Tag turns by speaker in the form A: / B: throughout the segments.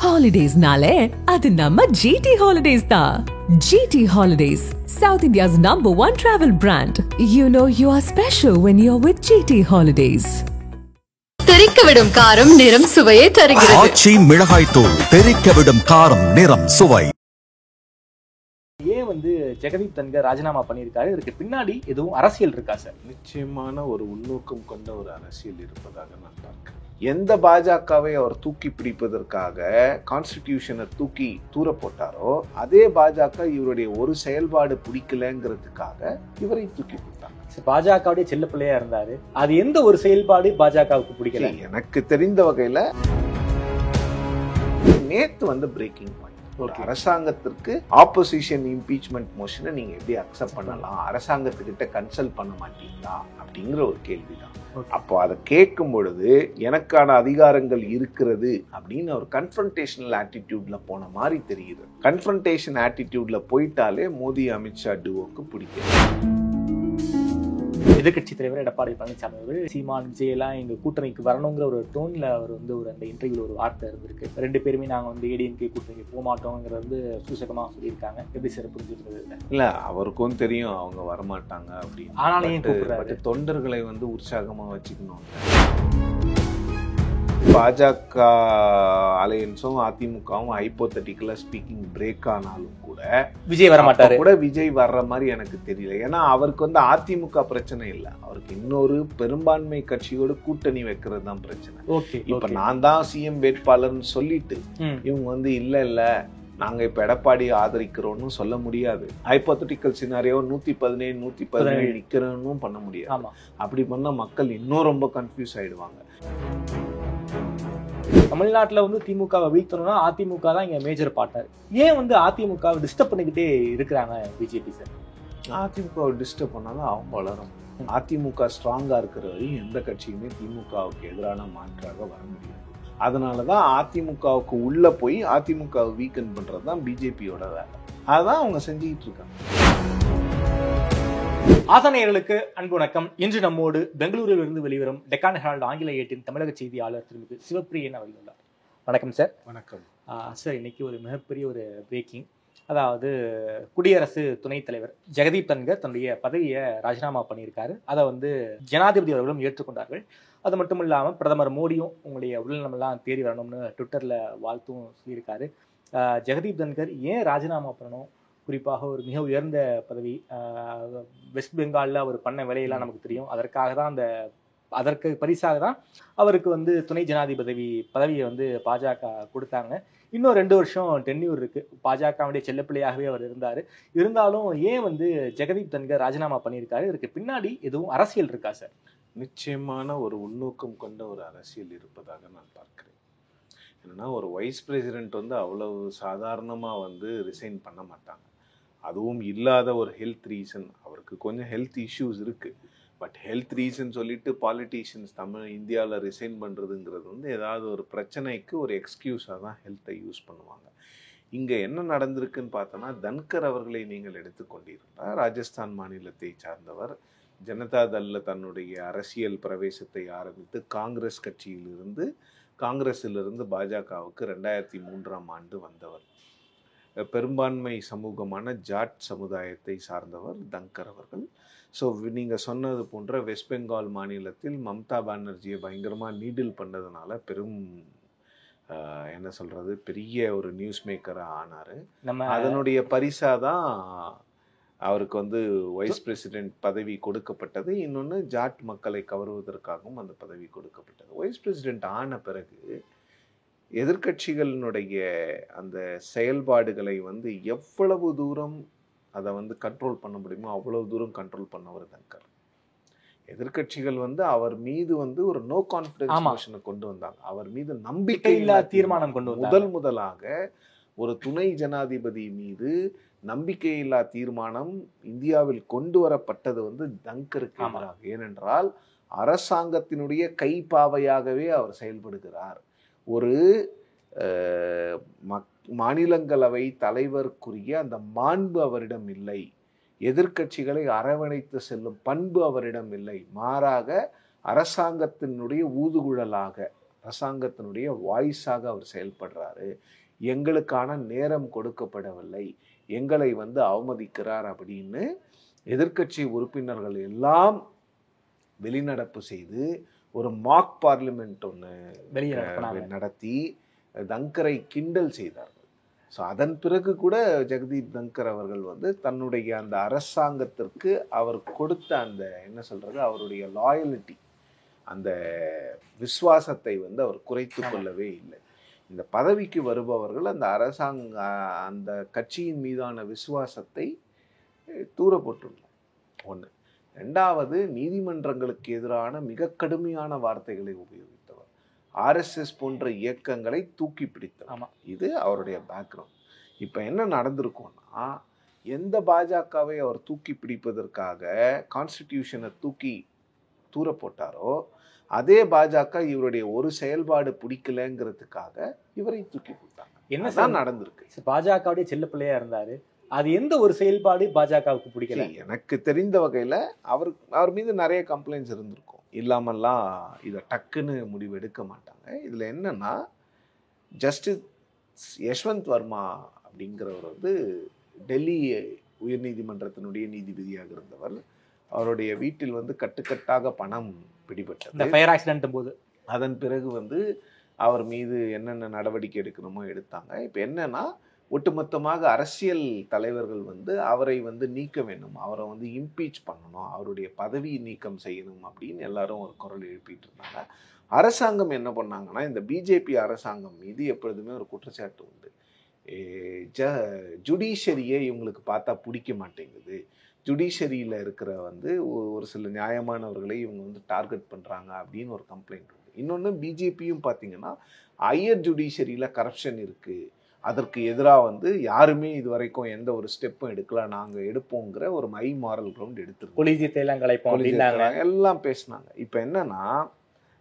A: Holidays-nale, adu namma GT Holidays da. GT Holidays, South India's #1 travel brand. You know you are special when you're with GT Holidays.
B: தெரிக்கவிடும் காரம் நிறம் சுவையை தருகிறது.
C: ஆச்சி மிளகாய் தூள் தெரிக்கவிடும் காரம் நிறம் சுவை.
D: ஏன் ஜெகதீப் தன்கர் ராஜினாமா பண்ணியிருக்காரு? இதுக்கு பின்னாடி எதுவும் அரசியல் இருக்கா சார்?
E: நிச்சயமான ஒரு உள்நோக்கம் கொண்ட ஒரு அரசியல் இருப்பதாக நான் பார்க்கிறேன். எந்த பாஜகவை அவர் தூக்கி பிடிப்பதற்காக கான்ஸ்டிடியூஷனை தூக்கி தூர போட்டாரோ அதே பாஜக இவருடைய ஒரு செயல்பாடு பிடிக்கலங்கிறதுக்காக இவரை தூக்கி போட்டாங்க.
D: பாஜகவுடைய செல்ல பிள்ளையா இருந்தாரு. அது எந்த ஒரு செயல்பாடு பாஜகவுக்கு பிடிக்கல?
E: எனக்கு தெரிந்த வகையில நேத்து பிரேக்கிங் பாயிண்ட். அரசாங்கத்திற்கு ஆப்போசிஷன் இம்பீச்மெண்ட் மோஷனை நீங்க எப்படி அக்செப்ட் பண்ணலாம், அரசாங்கத்துக்கிட்ட கன்சல்ட் பண்ண மாட்டீங்களா அப்படிங்கிற ஒரு கேள்விதான். அப்போ அதை கேட்கும் பொழுது எனக்கான அதிகாரங்கள் இருக்கிறது அப்படின்னு ஒரு கன்ஃபரன்டேஷனல் ஆட்டிடியூட்ல போன மாதிரி தெரியுது. கன்ஃபரன்டேஷன் ஆட்டிடியூட்ல போயிட்டாலே மோடி அமித்ஷா டுவோக்கு பிடிக்கும்.
D: எதிர்கட்சி தலைவர் எடப்பாடி பழனிசாமி அவர்கள் சீமான் விஜய் எல்லாம் எங்க கூட்டணிக்கு வரணுங்கிற ஒரு டோன்ல அவர் ஒரு அந்த இன்டர்வியூல ஒரு வார்த்தை இருந்திருக்கு. ரெண்டு பேருமே நாங்க ஏடிஎம்கே கூட்டணிக்கு போக மாட்டோங்கிறது சூசகமா சொல்லியிருக்காங்க. எப்படி சார் புரிஞ்சுக்கிறது?
E: இல்ல, அவருக்கும் தெரியும் அவங்க வரமாட்டாங்க அப்படின்னு. ஆனாலும் தொண்டர்களை உற்சாகமா வச்சுக்கணும். பாஜக அலையன்ஸும் அதிமுகவும் ஹைப்போதெட்டிக்கலா ஸ்பீக்கிங் பிரேக் ஆனாலும் கூட
D: விஜய் வரமாட்டாரு.
E: கூட விஜய் வர்ற மாதிரி எனக்கு தெரியல. ஏன்னா அவருக்கு அதிமுக பிரச்சனை இல்லை, அவருக்கு இன்னொரு பெரும்பான்மை கட்சியோடு கூட்டணி வைக்கிறது தான் பிரச்சனை. இப்ப நான் தான் சிஎம் வேட்பாளர்னு சொல்லிட்டு இவங்க இல்ல நாங்க இப்ப எடப்பாடி ஆதரிக்கிறோம்னு சொல்ல முடியாது. ஹைப்போதெட்டிக்கல் சினாரியோ 117 117 நிக்கிறோம்னு பண்ண முடியாது. அப்படி பண்ணா மக்கள் இன்னும் ரொம்ப கன்ஃபியூஸ் ஆயிடுவாங்க.
D: தமிழ்நாட்டில் திமுகவை வீழ்த்தணும்னா அதிமுக தான் இங்க மேஜர் பார்ட்னர். ஏன் அதிமுகவை டிஸ்டர்ப் பண்ணிக்கிட்டே இருக்கிறாங்க பிஜேபி சார்?
E: அதிமுகவை டிஸ்டர்ப் பண்ணாலும் அவங்க வளரும். அதிமுக ஸ்ட்ராங்கா இருக்கிற வரையும் எந்த கட்சியுமே திமுகவுக்கு எதிரான மாற்றாக வர முடியாது. அதனாலதான் அதிமுகவுக்கு உள்ள போய் அதிமுகவை வீக்கன் பண்றதுதான் பிஜேபியோட வேலை. அதான் அவங்க செஞ்சுக்கிட்டு இருக்காங்க.
D: ஆசானியர்களுக்கு அன்பு வணக்கம். இன்று நம்மோடு பெங்களூரில் இருந்து வெளிவரும் டெக்கான் ஹெரால்டு ஆங்கில ஏட்டின் தமிழக செய்தியாளர் திருமிகு சிவப்பிரியன் அவர்கள் உள்ளார். வணக்கம் சார்.
E: வணக்கம்
D: சார். இன்னைக்கு ஒரு மிகப்பெரிய ஒரு பிரேக்கிங். அதாவது குடியரசு துணைத் தலைவர் ஜெகதீப் தன்கர் தன்னுடைய பதவியை ராஜினாமா பண்ணியிருக்காரு. அதை ஜனாதிபதி அவர்களும் ஏற்றுக்கொண்டார்கள். அது மட்டும் இல்லாமல் பிரதமர் மோடியும் உங்களுடைய உடல்நலமெல்லாம் தேடி வரணும்னு ட்விட்டர்ல வாழ்த்தும் சொல்லியிருக்காரு. ஜெகதீப் தன்கர் ஏன் ராஜினாமா பண்ணணும்? குறிப்பாக ஒரு மிக உயர்ந்த பதவி, வெஸ்ட் பெங்காலில் அவர் பண்ண வேலையெல்லாம் நமக்கு தெரியும். அதற்கு பரிசாக தான் அவருக்கு துணை ஜனாதிபதி பதவியை பாஜக கொடுத்தாங்க. இன்னும் 2 வருஷம் டென்யூர் இருக்கு. பாஜகவுடைய செல்லப்பிள்ளையாகவே அவர் இருந்தார். இருந்தாலும் ஏன் ஜெகதீப் தன்கர் ராஜினாமா பண்ணியிருக்காரு? இதற்கு பின்னாடி எதுவும் அரசியல் இருக்கா சார்?
E: நிச்சயமான ஒரு உள்நோக்கம் கொண்ட ஒரு அரசியல் இருப்பதாக நான் பார்க்கிறேன். என்னன்னா, ஒரு வைஸ் பிரசிடென்ட் அவ்வளவு சாதாரணமா ரிசைன் பண்ண மாட்டாங்க. அதுவும் இல்லாத ஒரு ஹெல்த் ரீசன். அவருக்கு கொஞ்சம் ஹெல்த் இஷ்யூஸ் இருக்கு. பட் ஹெல்த் ரீசன் சொல்லிட்டு பாலிட்டிஷியன்ஸ் இந்தியாவில் ரிசைன் பண்ணுறதுங்கிறது ஏதாவது ஒரு பிரச்சனைக்கு ஒரு எக்ஸ்கியூஸாக தான் ஹெல்த்தை யூஸ் பண்ணுவாங்க. இங்கே என்ன நடந்திருக்குன்னு பார்த்தோன்னா, தன்கர் அவர்களை நீங்கள் எடுத்துக்கொண்டிருந்தால் ராஜஸ்தான் மாநிலத்தை சார்ந்தவர். ஜனதா தள்ளில் தன்னுடைய அரசியல் பிரவேசத்தை ஆரம்பித்து காங்கிரஸிலிருந்து பாஜகவுக்கு 2003ஆம் ஆண்டு வந்தவர். பெரும்பான்மை சமூகமான ஜாட் சமுதாயத்தை சார்ந்தவர் தன்கர் அவர்கள். ஸோ நீங்கள் சொன்னது போன்ற வெஸ்ட் பெங்கால் மாநிலத்தில் மம்தா பானர்ஜியை பயங்கரமாக நீடில் பண்ணதுனால பெரிய ஒரு நியூஸ் மேக்கராக ஆனார். அதனுடைய பரிசாக தான் அவருக்கு வைஸ் பிரசிடென்ட் பதவி கொடுக்கப்பட்டது. இன்னொன்று ஜாட் மக்களை கவருவதற்காகவும் அந்த பதவி கொடுக்கப்பட்டது. வைஸ் பிரசிடென்ட் ஆன பிறகு எதிர்கட்சிகளினுடைய அந்த செயல்பாடுகளை எவ்வளவு தூரம் அதை கண்ட்ரோல் பண்ண முடியுமோ அவ்வளவு தூரம் கண்ட்ரோல் பண்ணவர் தன்கர். எதிர்கட்சிகள் அவர் மீது ஒரு நோ கான்ஃபிடன்ஸ் மோஷனை கொண்டு வந்தாங்க. அவர் மீது நம்பிக்கையில்லா தீர்மானம் கொண்டு முதலாக ஒரு துணை ஜனாதிபதி மீது நம்பிக்கையில்லா தீர்மானம் இந்தியாவில் கொண்டு வரப்பட்டது தன்கருக்கு எதிராக. ஏனென்றால் அரசாங்கத்தினுடைய கைப்பாவையாகவே அவர் செயல்படுகிறார். ஒரு மாநிலங்களவை தலைவருக்குரிய அந்த மாண்பு அவரிடம் இல்லை. எதிர்கட்சிகளை அரவணைத்து செல்லும் பண்பு அவரிடம் இல்லை. மாறாக அரசாங்கத்தினுடைய ஊதுகுழலாக அரசாங்கத்தினுடைய வாய்ஸாக அவர் செயல்படுறாரு, எங்களுக்கான நேரம் கொடுக்கப்படவில்லை, எங்களை வந்து அவமதிக்கிறார் அப்படின்னு எதிர்க்கட்சி உறுப்பினர்கள் எல்லாம் வெளிநடப்பு செய்து ஒரு மாக் பார்லிமெண்ட் ஒன்று நடத்தி தங்கரை கிண்டல் செய்தார்கள். ஸோ அதன் பிறகு கூட ஜெகதீப் தங்கர் அவர்கள் வந்து தன்னுடைய அந்த அரசாங்கத்திற்கு அவர் கொடுத்த அந்த என்ன சொல்றது, அவருடைய லாயலிட்டி, அந்த விசுவாசத்தை வந்து அவர் குறைத்து கொள்ளவே இல்லை. இந்த பதவிக்கு வருபவர்கள் அந்த அந்த கட்சியின் மீதான விசுவாசத்தை தூர போட்டுள்ளனர். ஒன்று. ரெண்டாவது, நீதிமன்றங்களுக்கு எதிரான மிக கடுமையான வார்த்தைகளை உபயோகித்தவர், ஆர்எஸ்எஸ் போன்ற இயக்கங்களை தூக்கி பிடித்தவர். இது அவருடைய பேக்ரவுண்ட். இப்போ என்ன நடந்திருக்கும்னா, எந்த பாஜகவை அவர் தூக்கி பிடிப்பதற்காக கான்ஸ்டிடியூஷனை தூக்கி தூர போட்டாரோ அதே பாஜக இவருடைய ஒரு செயல்பாடு பிடிக்கலங்கிறதுக்காக இவரை தூக்கி போட்டாங்க. என்னதான் நடந்திருக்கு?
D: பாஜகவுடைய செல்ல பிள்ளையா இருந்தாரு, அது எந்த ஒரு செயல்பாடு பாஜகவுக்கு பிடிக்கல?
E: எனக்கு தெரிந்த வகையில அவர் மீது நிறைய கம்ப்ளைண்ட்ஸ் இருந்திருக்கும், இல்லாமல்லாம் இதை டக்குன்னு முடிவு எடுக்க மாட்டாங்க. இதுல என்னன்னா, ஜஸ்டிஸ் யஷ்வந்த் வர்மா அப்படிங்கிறவர் வந்து டெல்லி உயர்நீதிமன்றத்தினுடைய நீதிபதியாக இருந்தவர். அவருடைய வீட்டில் வந்து கட்டுக்கட்டாக பணம் பிடிபட்டது
D: ஃபயர் ஆக்சிடென்ட் போது.
E: அதன் பிறகு வந்து அவர் மீது என்னென்ன நடவடிக்கை எடுக்கணுமோ எடுத்தாங்க. இப்போ என்னன்னா, ஒட்டுமொத்தமாக அரசியல் தலைவர்கள் வந்து அவரை வந்து நீக்க வேண்டும், அவரை வந்து இம்பீச் பண்ணணும், அவருடைய பதவி நீக்கம் செய்யணும் அப்படின்னு எல்லாரும் ஒரு குரல் எழுப்பிட்டு இருந்தாங்க. அரசாங்கம் என்ன பண்ணாங்கன்னா, இந்த பிஜேபி அரசாங்கம் மீது எப்பொழுதுமே ஒரு குற்றச்சாட்டு உண்டு, ஜுடிஷரியை இவங்களுக்கு பார்த்தா பிடிக்க மாட்டேங்குது, ஜுடிஷரியில் இருக்கிற வந்து ஒரு சில நியாயமானவர்களை இவங்க வந்து டார்கெட் பண்ணுறாங்க அப்படின்னு ஒரு கம்ப்ளைண்ட் உண்டு. இன்னொன்று, பிஜேபியும் பார்த்தீங்கன்னா ஹையர் ஜுடிஷரியில் கரப்ஷன் இருக்குது, அதற்கு எதிராக வந்து யாருமே இது வரைக்கும் எந்த ஒரு ஸ்டெப்பும் எடுக்கல, நாங்கள் எடுப்போங்கிற ஒரு மை மாரல் கிரவுண்ட் எடுத்துருக்கோம், எல்லாம் பேசினாங்க. இப்போ என்னன்னா,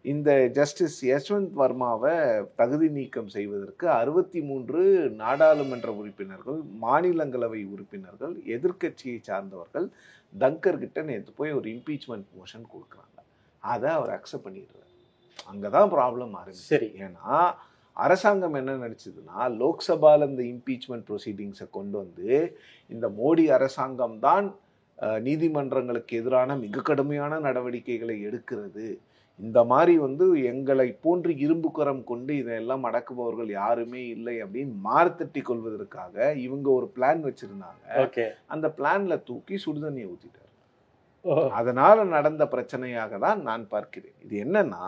E: இந்த ஜஸ்டிஸ் யஷ்வந்த் வர்மாவை தகுதி நீக்கம் செய்வதற்கு 63 நாடாளுமன்ற உறுப்பினர்கள், மாநிலங்களவை உறுப்பினர்கள், எதிர்க்கட்சியை சார்ந்தவர்கள் தங்கர் கிட்ட நேற்று போய் ஒரு இம்பீச்மெண்ட் மோஷன் கொடுக்குறாங்க. அதை அவர் அக்செப்ட் பண்ணிடுறாரு. அங்கதான் ப்ராப்ளம் ஆரம்பிச்சு. சரி, ஏன்னா அரசாங்கம் என்ன நினைச்சதுன்னா, லோக்சபால இந்த இம்பீச்மெண்ட் ப்ரொசீடிங்ஸை கொண்டு வந்து இந்த மோடி அரசாங்கம் தான் நீதிமன்றங்களுக்கு எதிரான மிக கடுமையான நடவடிக்கைகளை எடுக்கிறது, இந்த மாதிரி வந்து எங்களை போன்று இரும்பு கரம் கொண்டு இதெல்லாம் அடக்குபவர்கள் யாருமே இல்லை அப்படின்னு மார்த்தட்டி கொள்வதற்காக இவங்க ஒரு பிளான் வச்சிருந்தாங்க. அந்த பிளான்ல தூக்கி சுடுதண்ணியை ஊத்திட்டாரு. அதனால நடந்த பிரச்சனையாக தான் நான் பார்க்கிறேன். இது என்னன்னா,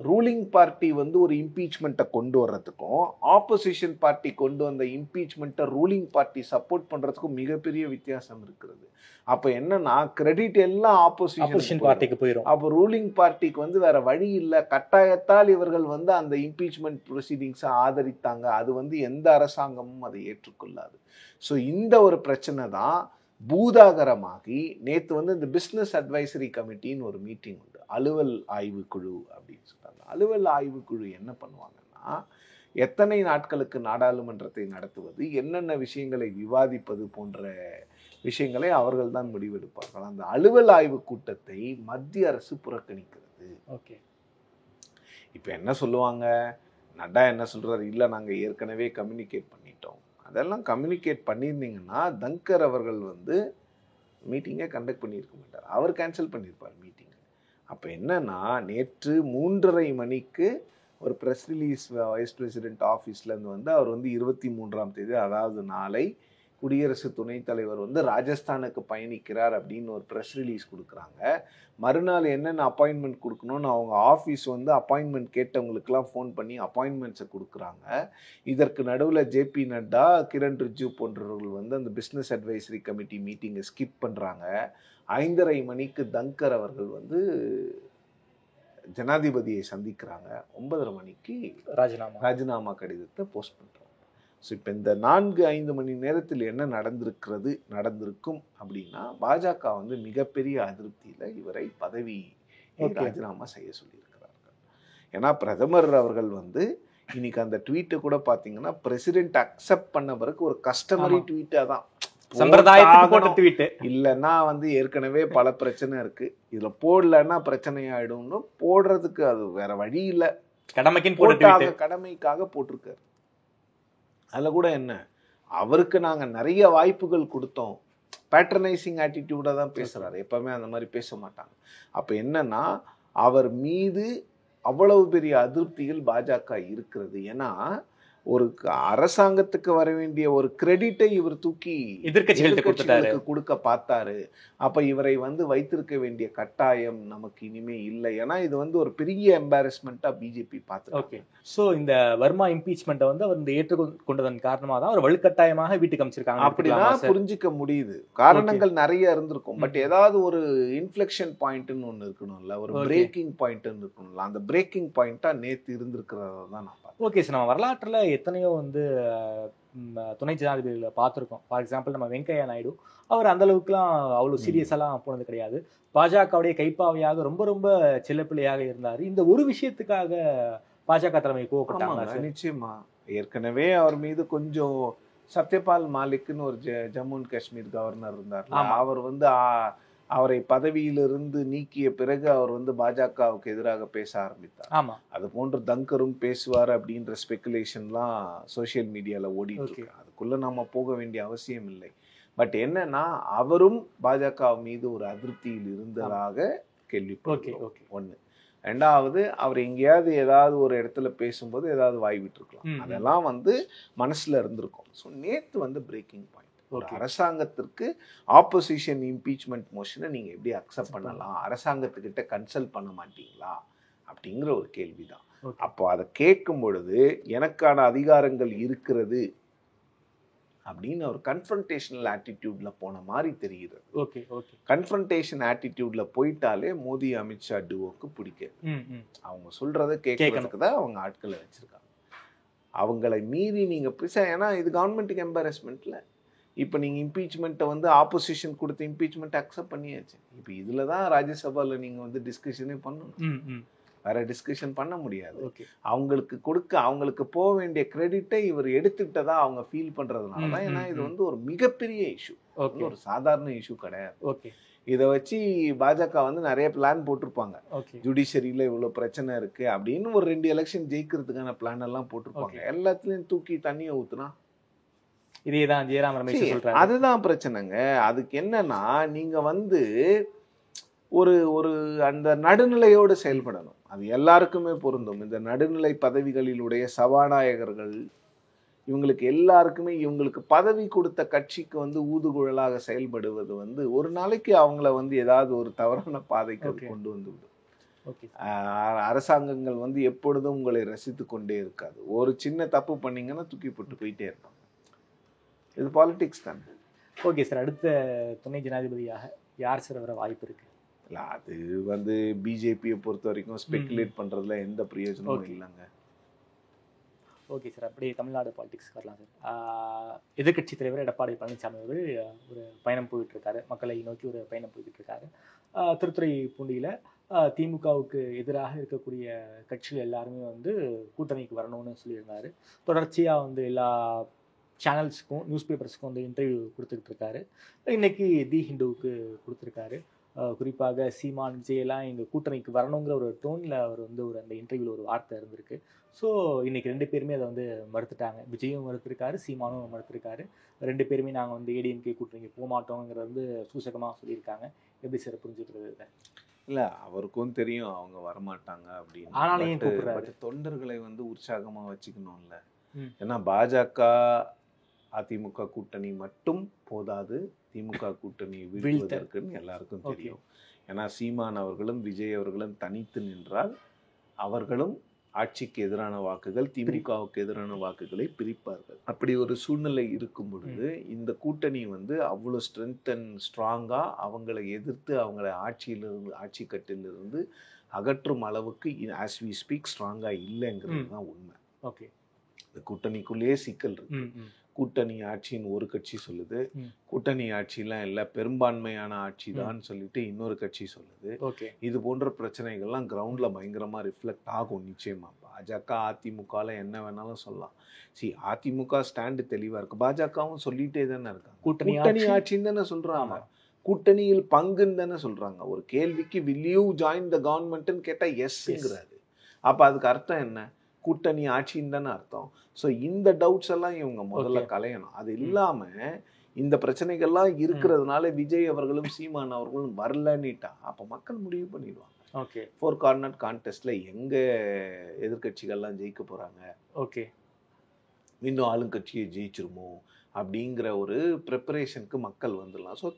E: ரூலிங் பார்ட்டி வந்து ஒரு இம்பீச்மெண்ட்டை கொண்டு வர்றதுக்கும் ஆப்போசிஷன் பார்ட்டி கொண்டு வந்த இம்பீச்மெண்ட்டை ரூலிங் பார்ட்டி சப்போர்ட் பண்றதுக்கும் மிகப்பெரிய வித்தியாசம் இருக்கிறது. அப்போ என்னன்னா, கிரெடிட் எல்லாம் ஆப்போசிஷன் பார்ட்டிக்கு போயிடும். அப்போ ரூலிங் பார்ட்டிக்கு வந்து வேற வழி இல்லை, கட்டாயத்தால் இவர்கள் வந்து அந்த இம்பீச்மெண்ட் ப்ரொசீடிங்ஸை ஆதரித்தாங்க. அது வந்து எந்த அரசாங்கமும் அதை ஏற்றுக்கொள்ளாது. ஸோ இந்த ஒரு பிரச்சனை தான் பூதாகரமாகி நேற்று வந்து இந்த பிஸ்னஸ் அட்வைசரி கமிட்டின்னு ஒரு மீட்டிங் உண்டு, அலுவல் ஆய்வு குழு அப்படின்னு சொல்றாங்க. அலுவல் ஆய்வு குழு என்ன பண்ணுவாங்கன்னா, எத்தனை நாட்களுக்கு நாடாளுமன்றத்தை நடத்துவது, என்னென்ன விஷயங்களை விவாதிப்பது போன்ற விஷயங்களை அவர்கள் தான் முடிவெடுப்பார்கள். அந்த அலுவல் ஆய்வு கூட்டத்தை மத்திய அரசு புறக்கணிக்கிறது. ஓகே, இப்போ என்ன சொல்லுவாங்க, நட்டா என்ன சொல்றாரு, இல்லை நாங்கள் ஏற்கனவே கம்யூனிகேட் பண்ணிட்டோம். அதெல்லாம் கம்யூனிகேட் பண்ணியிருந்தீங்கன்னா தங்கர் அவர்கள் வந்து மீட்டிங்கை கண்டக்ட் பண்ணியிருக்க மாட்டார், அவர் கேன்சல் பண்ணியிருப்பார் மீட்டிங். அப்போ என்னன்னா, நேற்று 3:30 மணிக்கு ஒரு ப்ரெஸ் ரிலீஸ் வைஸ் பிரசிடென்ட் ஆஃபீஸ்லேருந்து வந்து அவர் வந்து 23ஆம் தேதி, அதாவது நாளை குடியரசு துணைத் தலைவர் வந்து ராஜஸ்தானுக்கு பயணிக்கிறார் அப்படின்னு ஒரு ப்ரெஸ் ரிலீஸ் கொடுக்குறாங்க. மறுநாள் என்னென்ன அப்பாயின்மெண்ட் கொடுக்கணும்னு அவங்க ஆஃபீஸ் வந்து அப்பாயின்மெண்ட் கேட்டவங்களுக்கெல்லாம் ஃபோன் பண்ணி அப்பாயின்மெண்ட்ஸை கொடுக்குறாங்க. இதற்கு நடுவில் ஜேபி நட்டா, கிரண் ரிஜிஜு போன்றவர்கள் வந்து அந்த பிஸ்னஸ் அட்வைசரி கமிட்டி மீட்டிங்கை ஸ்கிப் பண்ணுறாங்க. 5:30 மணிக்கு தங்கர் அவர்கள் வந்து ஜனாதிபதியை சந்திக்கிறாங்க. 9:30 மணிக்கு ராஜினாமா கடிதத்தை போஸ்ட் பண்ணுறாங்க. ஸோ இப்போ இந்த 4-5 மணி நேரத்தில் என்ன நடந்திருக்கும் அப்படின்னா, பாஜக வந்து மிகப்பெரிய அதிருப்தியில் இவரை பதவி ராஜினாமா செய்ய சொல்லியிருக்கிறார்கள். ஏன்னா பிரதமர் அவர்கள் வந்து இன்னைக்கு அந்த ட்வீட்டை கூட பார்த்தீங்கன்னா, பிரசிடென்ட் அக்செப்ட் பண்ண பிறகு ஒரு கஸ்டமரி ட்வீட்டாக தான், இல்லைன்னா வந்து ஏற்கனவே பல பிரச்சனை இருக்கு, இதுல போடலன்னா பிரச்சனை ஆயிடும்னு போடுறதுக்கு அது வேற வழி இல்லை கடமைக்காக போட்டிருக்காரு. அதில் கூட என்ன, அவருக்கு நாங்கள் நிறைய வாய்ப்புகள் கொடுத்தோம், பேட்ரனைசிங் ஆட்டிடியூடாக தான் பேசுகிறாரு. எப்பவுமே அந்த மாதிரி பேச மாட்டாங்க. அப்போ என்னன்னா, அவர் மீது அவ்வளவு பெரிய அதிருப்திகள் பாஜக இருக்கிறது. ஏன்னா ஒரு அரசாங்கத்துக்கு வர வேண்டிய ஒரு கிரெடிட்டை இவர் தூக்கி எதிர்க்கட்சிகளுக்கு கொடுக்க பார்த்தாரு. அப்ப இவரை வைத்திருக்க வேண்டிய கட்டாயம் நமக்கு இனிமே இல்லை. ஏன்னா இது ஒரு பெரிய எம்பாரஸ்மெண்டா பிஜேபி பார்த்து.
D: ஓகே, சோ இந்த வர்மா இம்பீச்மெண்ட்டை அவர் இந்த ஏற்றுக்கொண்டதன் காரணமாக தான் அவர் வலுக்கட்டாயமாக வீட்டுக்கு அமைச்சிருக்காங்க.
E: அப்படிதான் புரிஞ்சுக்க முடியுது. காரணங்கள் நிறைய இருந்திருக்கும். பட் ஏதாவது ஒரு இன்ஃப்ளெக்ஷன் பாயிண்ட்னு ஒன்று இருக்கணும்ல, ஒரு பிரேக்கிங் பாயிண்ட்னு இருக்கணும்ல. அந்த பிரேக்கிங் பாயிண்டா நேற்று இருந்திருக்கிறத தான் நான்.
D: ஓகே சார், நம்ம வரலாற்றில் எத்தனையோ துணை ஜனாதிபதிகளை பார்த்துருக்கோம். ஃபார் எக்ஸாம்பிள் நம்ம வெங்கையா நாயுடு, அவர் அந்த அளவுக்குலாம் அவ்வளோ சீரியஸாலாம் போனது கிடையாது. பாஜகவுடைய கைப்பாவையாக ரொம்ப ரொம்ப செல்லப்பிள்ளையாக இருந்தார். இந்த ஒரு விஷயத்துக்காக பாஜக தலைமை கோவப்பட்டாங்க.
E: நிச்சயமா ஏற்கனவே அவர் மீது கொஞ்சம் சத்யபால் மாலிக்னு ஒரு ஜம்மு அண்ட் காஷ்மீர் கவர்னர் இருந்தார். அவர் அவரை பதவியிலிருந்து நீக்கிய பிறகு அவர் பாஜகவுக்கு எதிராக பேச ஆரம்பித்தார்.
D: ஆமா,
E: அது போன்று தங்கரும் பேசுவார் அப்படின்ற ஸ்பெகுலேஷன்லாம் சோசியல் மீடியால ஓடிட்டு இருக்கு. அதுக்குள்ள நம்ம போக வேண்டிய அவசியம் இல்லை. பட் என்னன்னா, அவரும் பாஜக மீது ஒரு அதிருப்தியில் இருந்ததாக கேள்விப்பட்டோம். ஒண்ணு. ரெண்டாவது, அவர் எங்கேயாவது ஏதாவது ஒரு இடத்துல பேசும்போது ஏதாவது வாய் விட்டுருக்கலாம். அதெல்லாம் மனசுல இருந்திருக்கும். ஸோ நேற்று பிரேக்கிங் பாயிண்ட். ஒரு அரசாங்கத்திற்கு ஆப்போசிஷன் இம்பீச்மெண்ட் மோஷனை நீங்க எப்படி அக்செப்ட் பண்ணலாம், அரசாங்கத்துக்கிட்ட கன்சல்ட் பண்ண மாட்டீங்களா அப்படிங்கிற ஒரு கேள்விதான். அப்போ அதை கேட்கும் பொழுது எனக்கான அதிகாரங்கள் இருக்கிறது அப்படின்னு ஒரு கன்ஃபரன்டேஷனல் ஆட்டிடியூட்ல போன மாதிரி தெரிகிறது.
D: ஓகே ஓகே,
E: கன்ஃபரன்டேஷன் ஆட்டிடியூட்ல போயிட்டாலே மோடி அமித்ஷா டுவோக்கு பிடிக்காது. அவங்க சொல்றதை கேட்கறதுக்கு தான் அவங்க ஆட்களை வச்சிருக்காங்க. அவங்களை மீறி நீங்க ஏன்னா இது கவர்மெண்ட்டுக்கு எம்பாரஸ்மெண்ட்ல. இப்போ நீங்கள் இம்பீச்மெண்ட்டை ஆப்போசிஷன் கொடுத்த இம்பீச்மெண்ட் அக்செப்ட் பண்ணியாச்சு. இப்போ இதில் தான் ராஜ்யசபாவில் நீங்கள் டிஸ்கஷனே பண்ணணும். வேற டிஸ்கஷன் பண்ண முடியாது. அவங்களுக்கு போக வேண்டிய கிரெடிட்டை இவர் எடுத்துக்கிட்டதா அவங்க ஃபீல் பண்றதுனால தான். ஏன்னா இது ஒரு மிகப்பெரிய இஷ்யூ, ஒரு சாதாரண இஷ்யூ கிடையாது. இதை வச்சு பாஜக நிறைய பிளான் போட்டிருப்பாங்க. ஜுடிஷியரியில இவ்வளவு பிரச்சனை இருக்கு அப்படின்னு ஒரு 2 எலெக்ஷன் ஜெயிக்கிறதுக்கான பிளான் எல்லாம் போட்டிருப்பாங்க. எல்லாத்துலயும் தூக்கி தண்ணியை ஊத்துனா
D: இதேதான் ஜெயராம் ரமேஷ் சொல்றாரு.
E: அதுதான் பிரச்சனைங்க. அதுக்கு என்னன்னா, நீங்க ஒரு அந்த நடுநிலையோடு செயல்படணும். அது எல்லாருக்குமே பொருந்தும். இந்த நடுநிலை பதவிகளிலுடைய சபாநாயகர்கள் இவங்களுக்கு எல்லாருக்குமே இவங்களுக்கு பதவி கொடுத்த கட்சிக்கு ஊதுகுழலாக செயல்படுவது ஒரு நாளைக்கு அவங்கள ஏதாவது ஒரு தவறான பாதைக்கு கொண்டு வந்து விடும். அரசாங்கங்கள் எப்பொழுதும் உங்களை ரசித்து கொண்டே இருக்காது. ஒரு சின்ன தப்பு பண்ணீங்கன்னா தூக்கி போட்டு போயிட்டே இருப்பாங்க. இது பாலிடிக்ஸ் தானே.
D: ஓகே சார், அடுத்த துணை ஜனாதிபதியாக யார் சார் வர வாய்ப்பு இருக்கு?
E: இல்லை, அது பிஜேபியை பொறுத்த வரைக்கும் ஸ்பெகுலேட் பண்ணுறதுல எந்த பிரயோஜனமும் இல்லைங்க.
D: ஓகே சார், அப்படியே தமிழ்நாடு பாலிடிக்ஸ் வரலாம் சார். எதிர்கட்சி தலைவர் எடப்பாடி பழனிசாமி அவர் ஒரு பயணம் போயிட்டு இருக்காரு, மக்களை நோக்கி ஒரு பயணம் போய்கிட்டு இருக்காரு. திருத்துறைப்பூண்டியில் திமுகவுக்கு எதிராக இருக்கக்கூடிய கட்சிகள் எல்லாருமே கூட்டணிக்கு வரணும்னு சொல்லியிருந்தாரு. தொடர்ச்சியாக எல்லா சேனல்ஸுக்கும் நியூஸ் பேப்பர்ஸுக்கும் இன்டர்வியூ கொடுத்துக்கிட்டு இருக்காரு. இன்னைக்கு தி ஹிந்துவுக்கு கொடுத்துருக்காரு. குறிப்பாக சீமான் விஜயெல்லாம் எங்கள் கூட்டணிக்கு வரணுங்கிற ஒரு டோனில் அவர் ஒரு அந்த இன்டர்வியூவில் ஒரு வார்த்தை இருந்திருக்கு. ஸோ இன்னைக்கு 2 பேருமே அதை மறுத்துட்டாங்க. விஜயும் மறுத்திருக்காரு, சீமானும் மறுத்திருக்காரு. 2 பேருமே நாங்கள் ஏடிஎம்கே கூட்டணிக்கு போக மாட்டோங்கிறது சூசகமாக சொல்லியிருக்காங்க. எப்படி சார் புரிஞ்சுக்கிறது?
E: இல்லை, அவருக்கும் தெரியும் அவங்க வரமாட்டாங்க அப்படின்னு.
D: ஆனாலும் ஏன் கூப்பிடுறாரு?
E: தொண்டர்களை உற்சாகமாக வச்சுக்கணும்ல. ஏன்னா பாஜக அதிமுக கூட்டணி மட்டும் போதாது, திமுக கூட்டணி வீழ்வதற்குன்னு எல்லாருக்கும் தெரியும். ஏன்னா சீமான் அவர்களும் விஜய் அவர்களும் தனித்து நின்றால் அவர்களும் ஆட்சிக்கு எதிரான வாக்குகள், திமுகவுக்கு எதிரான வாக்குகளை பிரிப்பார்கள். அப்படி ஒரு சூழ்நிலை இருக்கும் பொழுது இந்த கூட்டணி அவ்வளோ ஸ்ட்ரென்த் அண்ட் ஸ்ட்ராங்கா அவங்களை எதிர்த்து அவங்களை ஆட்சி கட்டிலிருந்து அகற்றும் அளவுக்கு ஆஸ் வி ஸ்பீக் ஸ்ட்ராங்கா இல்லைங்கிறது தான் உண்மை.
D: ஓகே,
E: இந்த கூட்டணிக்குள்ளேயே சிக்கல் இருக்கு. கூட்டணி ஆட்சின்னு ஒரு கட்சி சொல்லுது, கூட்டணி ஆட்சிலாம் இல்லை பெரும்பான்மையான ஆட்சி தான் சொல்லிட்டு இன்னொரு கட்சி சொல்லுது. இது போன்ற பிரச்சனைகள்லாம் கிரவுண்ட்ல பயங்கரமா ரிஃப்ளெக்ட் ஆகும். நிச்சயமா பாஜக அதிமுகல என்ன வேணாலும் சொல்லலாம். அதிமுக ஸ்டாண்டு தெளிவா இருக்கு, பாஜகவும் சொல்லிட்டே தானே இருக்காங்க. கூட்டணி ஆட்சின்னு தானே சொல்றாங்க, கூட்டணியில் பங்குன்னு தானே சொல்றாங்க. ஒரு கேள்விக்கு will you join the government கேட்டா எஸ்ங்கிறாரு. அப்போ அதுக்கு அர்த்தம் என்ன? கூட்டணி ஆட்சின்னு தானே அர்த்தம். ஸோ இந்த டவுட்ஸ் எல்லாம் இவங்க முதல்ல களையணும். அது இல்லாமல் இந்த பிரச்சனைகள்லாம் இருக்கிறதுனால விஜய் அவர்களும் சீமான் அவர்களும் வரலன்னுட்டா அப்போ மக்கள் முடிவு பண்ணிடுவாங்க.
D: ஓகே,
E: 4 கார்னர் கான்டெஸ்ட்ல எங்க எதிர்கட்சிகள்லாம் ஜெயிக்க போறாங்க,
D: ஓகே,
E: இன்னும் ஆளுங்கட்சியை ஜெயிச்சிருமோ அப்படிங்கிற ஒரு ப்ரிப்பரேஷனுக்கு மக்கள் வந்துடலாம். ஸோ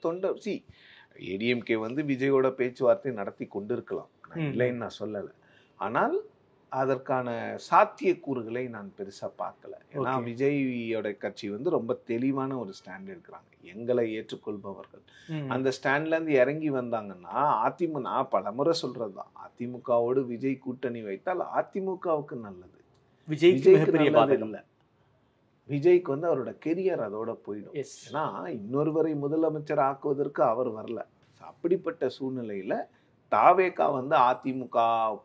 E: ஏடிஎம்கே வந்து விஜயோட பேச்சுவார்த்தை நடத்தி கொண்டிருக்கலாம், இல்லைன்னு நான் சொல்லலை. ஆனால் அதற்கான சாத்தியக்கூறுகளை நான் பெருசா பார்க்கல. ஏன்னா விஜயோட கட்சி வந்து ரொம்ப தெளிவான ஒரு ஸ்டாண்ட் எடுக்கிறாங்க, எங்களை ஏற்றுக்கொள்பவர்கள். அந்த ஸ்டாண்ட்ல இருந்து இறங்கி வந்தாங்கன்னா அதிமுக, நான் பலமுறை சொல்றதுதான், அதிமுகவோடு விஜய் கூட்டணி வைத்தால் அதிமுகவுக்கு நல்லது, விஜய்க்கு நல்லது இல்லை. விஜய்க்கு வந்து அவரோட கெரியர் அதோட போயிடும். ஏன்னா இன்னொருவரை முதலமைச்சர் ஆக்குவதற்கு அவர் வரல. அப்படிப்பட்ட சூழ்நிலையில தாவேகா வந்து அதிமுக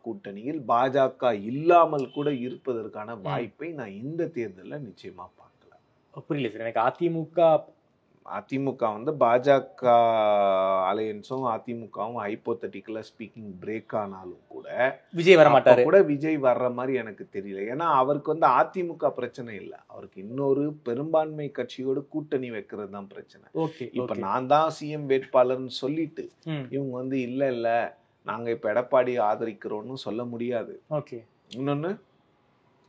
E: கூட்டணியில் பாஜக இல்லாமல் கூட இருப்பதற்கான வாய்ப்பை நான் இந்த தேர்தலில் நிச்சயமா பார்க்கல.
D: புரியல சார் எனக்கு. அதிமுக
E: வந்து பாஜக அலையன்ஸும் அதிமுகவும் ஹைப்போதட்டிக்கலா ஸ்பீக்கிங் பிரேக் ஆனாலும் கூட
D: விஜய் வர மாட்டாரு,
E: கூட விஜய் வர்ற மாதிரி எனக்கு தெரியல. ஏன்னா அவருக்கு வந்து அதிமுக பிரச்சனை இல்லை, அவருக்கு இன்னொரு பெரும்பான்மை கட்சியோட கூட்டணி வைக்கிறது தான் பிரச்சனை. இப்ப நான் தான் சிஎம் வேட்பாளர்னு சொல்லிட்டு இவங்க வந்து இல்ல நாங்க இப்ப எடப்பாடி ஆதரிக்கிறோம்னு சொல்ல முடியாது. இன்னொன்னு